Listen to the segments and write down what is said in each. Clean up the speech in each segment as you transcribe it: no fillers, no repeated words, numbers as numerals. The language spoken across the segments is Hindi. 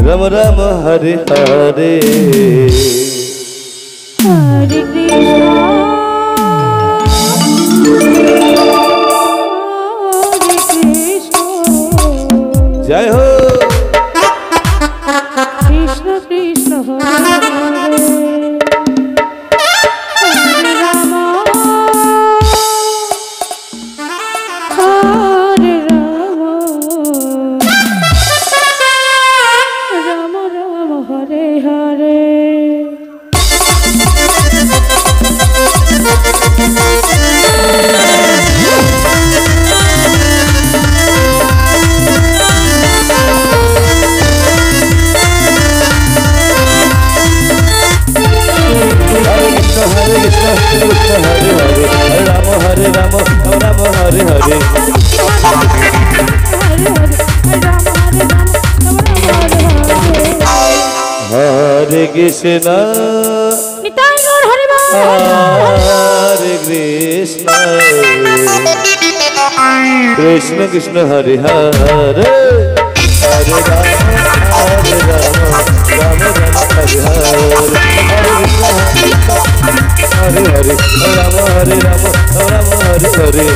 राम राम हरे हरे हरे कृष्ण जय हो कृष्ण कृष्ण हरे हरे हरे राम हरे राम राम राम हरे हरे हरे कृष्ण हरे कृष्ण कृष्ण कृष्ण हरे हरे हरे राम राम राम हरे हरे हरे हरे राम हरे राम राम हरे हरे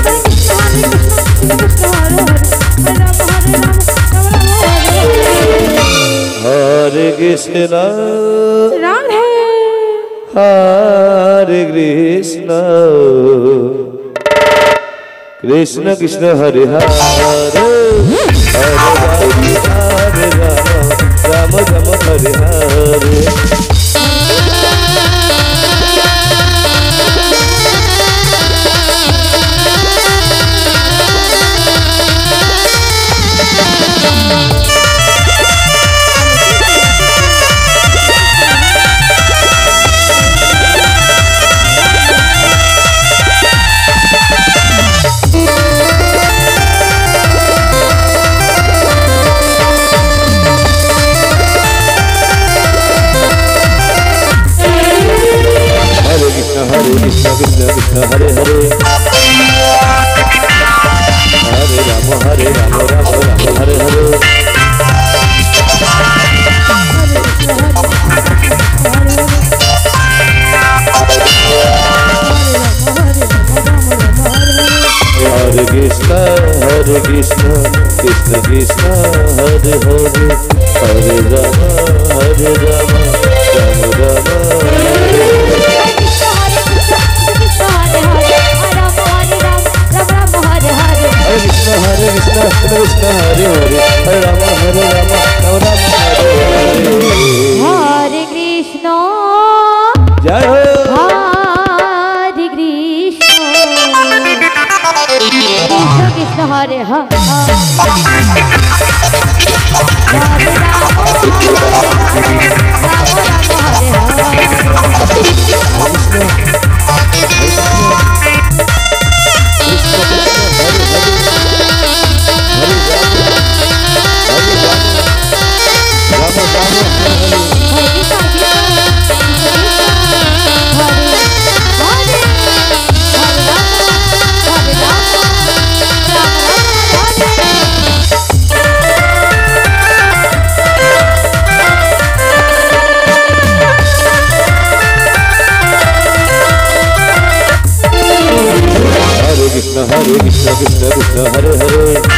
हरे कृष्ण राम है हरे कृष्ण कृष्ण कृष्ण हरे हरे हरे राम राम हरे हरे हरे कृष्ण कृष्ण कृष्ण हरे हरे हरे राम राम राम हरे हरे हरे कृष्ण कृष्ण कृष्ण हरे हरे हरे राम राम राम हरे कृष्ण कृष्ण हरे हरे हरे राम राम राम राम हरे हरे हरे कृष्ण जय हो हरे कृष्ण कृष्ण कृष्ण हरे हरे हरे राम हरे कृष्ण कृष्ण कृष्ण हरे हरे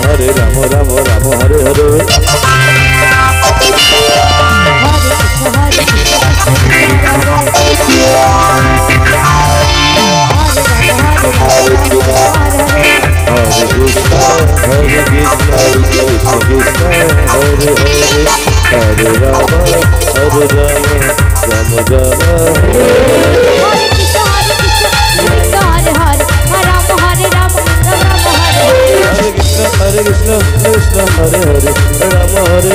हरे राम राम राम हरे हरे हरे कृष्ण कृष्ण कृष्ण हरे हरे हरे राम राम राम हरे कृष्ण कृष्ण हरे हरे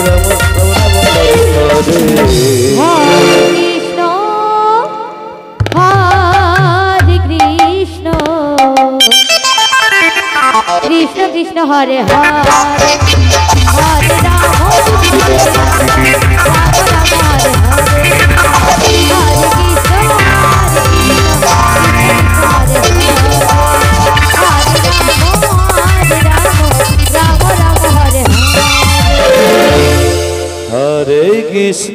राम राम राम हरे हरे कृष्ण कृष्ण हरे हरे हरे राम हरे हरे हरे कृष्ण।